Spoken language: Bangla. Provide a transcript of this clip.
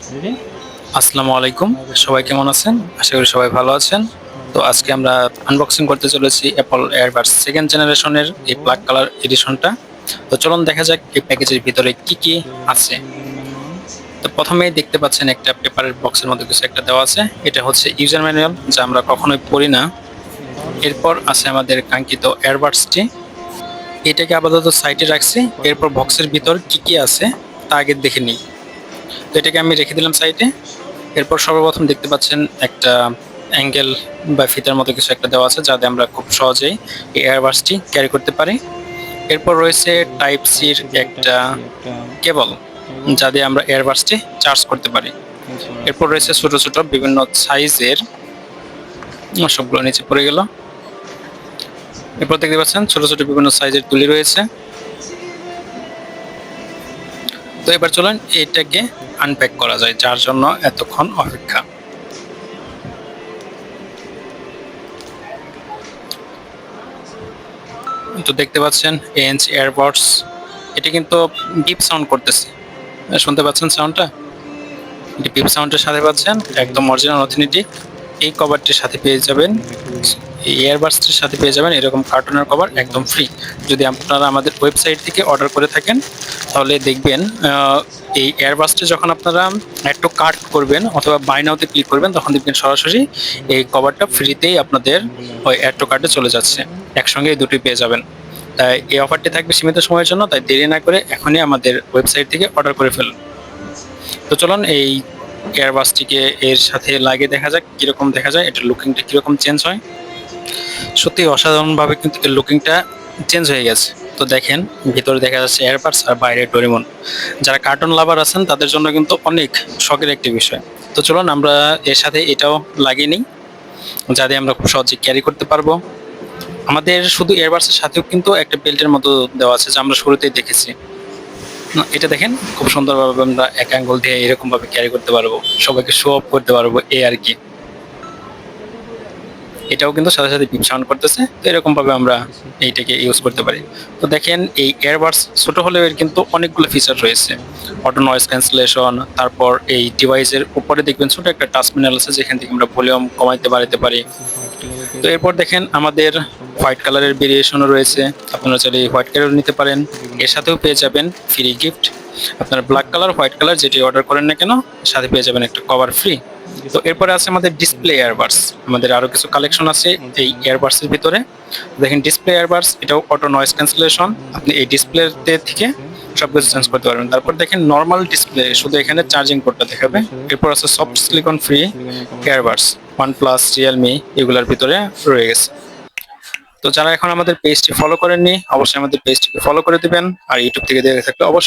আসসালামু আলাইকুম। সবাই কেমন আছেন? আশা করি সবাই ভালো আছেন। তো আজকে আমরা আনবক্সিং করতে চলেছি Apple Airbuds সেকেন্ড জেনারেশনের এই ব্ল্যাক কালার এডিশনটা। তো চলুন দেখা যাক এই প্যাকেজের ভিতরে কি আছে। তো প্রথমেই দেখতে পাচ্ছেন একটা পেপারের বক্সের মধ্যে কিছু একটা দেওয়া আছে। এটা হচ্ছে ইউজার ম্যানুয়াল, যা আমরা কখনোই পড়ি না। এরপর আছে আমাদের কাঙ্ক্ষিত এয়ারবাডসটি। এটাকে আপাতত সাইডে রাখছি। এরপর বক্সের ভিতর কি আছে তা আগে দেখে নিই। তো এটাকে আমি রেখে দিলাম সাইডে। এরপর সর্বপ্রথম দেখতে পাচ্ছেন একটা অ্যাঙ্গেল বা ফিতার মতো কিছু একটা দেওয়া আছে, যাতে আমরা খুব সহজেই এই এয়ারবাডসটি ক্যারি করতে পারি। এরপর রয়েছে টাইপ সির একটা কেবল, যা দিয়ে আমরা এয়ারবাডসটি চার্জ করতে পারি। এরপর রয়েছে ছোট ছোট বিভিন্ন সাইজের, সবগুলো নিচে পড়ে গেল। এরপর দেখতে পাচ্ছেন ছোট ছোট বিভিন্ন সাইজের তুলি রয়েছে। তো এবার চলুন এটাকে আনপ্যাক করা যায়, যার জন্য এতক্ষণ অপেক্ষা। তো দেখতে পাচ্ছেন ANC এয়ারবাডস, এটা কিন্তু ডিপ সাউন্ড করতেছে। শুনতে পাচ্ছেন সাউন্ডটা? এটি ডিপ সাউন্ডের সাথে পাচ্ছেন, একদম অরিজিনাল অথেন্টিক। এই কভারটির সাথে পেয়ে যাবেন, এই এয়ারবাডসটির সাথে পেয়ে যাবেন এরকম কার্টুনের কভার একদম ফ্রি। যদি আপনারা আমাদের ওয়েবসাইট থেকে অর্ডার করে থাকেন, তাহলে দেখবেন এই এয়ারবাডসটি যখন আপনারা একটু কাট করবেন অথবা বাই নাওতে ক্লিক করবেন, তখন দেখবেন সরাসরি এই কভারটা ফ্রিতেই আপনাদের ওই অ্যাড টু কার্টে চলে যাচ্ছে। একসঙ্গে এই দুটি পেয়ে যাবেন। তাই এই অফারটি থাকবে সীমিত সময়ের জন্য, তাই দেরি না করে এখনই আমাদের ওয়েবসাইট থেকে অর্ডার করে ফেলুন। তো চলুন এই এয়ারবাডসটিকে এর সাথে লাগিয়ে দেখা যাক কিরকম দেখা যায়, এটার লুকিংটা কিরকম চেঞ্জ হয়। সত্যি অসাধারণভাবে কিন্তু এর লুকিংটা চেঞ্জ হয়ে গেছে। তো দেখেন ভিতরে দেখা যাচ্ছে এয়ারবাডস আর বাইরে ডোরেমন। যারা কার্টুন লাভার আছেন তাদের জন্য কিন্তু অনেক শখের একটি বিষয়। তো চলুন আমরা এর সাথে এটাও লাগিয়ে নিই, যাতে আমরা খুব সহজে ক্যারি করতে পারবো। আমাদের শুধু এয়ারবাডসের সাথেও কিন্তু একটা বেল্টের মতো দেওয়া আছে, যা আমরা শুরুতেই দেখেছি। এটা দেখেন খুব সুন্দরভাবে আমরা এক আঙ্গুল দিয়ে এরকম ভাবে ক্যারি করতে পারবো, সবাইকে শো অফ করতে পারবো এই আর কি। এটাও কিন্তু সাথে সাথে বিপ সাউন্ড করতেছে। তো এরকম ভাবে আমরা এইটাকে ইউজ করতে পারি। তো দেখেন এই এয়ারবাডস ছোট হলেও এর কিন্তু অনেকগুলো ফিচার রয়েছে। অটো নয়েজ ক্যান্সেলেশন, তারপর এই ডিভাইসের উপরে দেখবেন ছোট একটা টাচ প্যানেল আছে, যেখান থেকে আমরা ভলিউম কমাইতে বাড়াতে পারি। তো এরপর দেখেন আমাদের হোয়াইট কালারের ভেরিয়েশনও রয়েছে, আপনারা চাইলে হোয়াইট কালার নিতে পারেন। এর সাথেও পেয়ে যাবেন ফ্রি গিফট। আপনারা ব্ল্যাক কালার, হোয়াইট কালার যেটি অর্ডার করেন না কেন, সাথে পেয়ে যাবেন একটা কভার ফ্রি। তো এরপরে আছে আমাদের ডিসপ্লে এয়ারবাডস। আমাদের আরো কিছু কালেকশন আছে এই এয়ারবাডস এর ভিতরে। দেখেন ডিসপ্লে এয়ারবাডস, এটাও অটো নয়েজ ক্যান্সেলেশন, আপনি এই ডিসপ্লেতে থেকে সবকিছু চেঞ্জ করতে পারবেন। তারপর দেখেন নর্মাল ডিসপ্লে, শুধু এখানে চার্জিং পোর্টটা দেখাবে। এরপর আছে soft silicon free earbuds, OnePlus, Realme এগুলোর ভিতরে রয়ে গেছে। তো যারা এখন আমাদের পেজটি ফলো করেননি, অবশ্যই আমাদের পেজটিকে ফলো করে দিবেন। আর ইউটিউব থেকে দেখে থাকলে অবশ্যই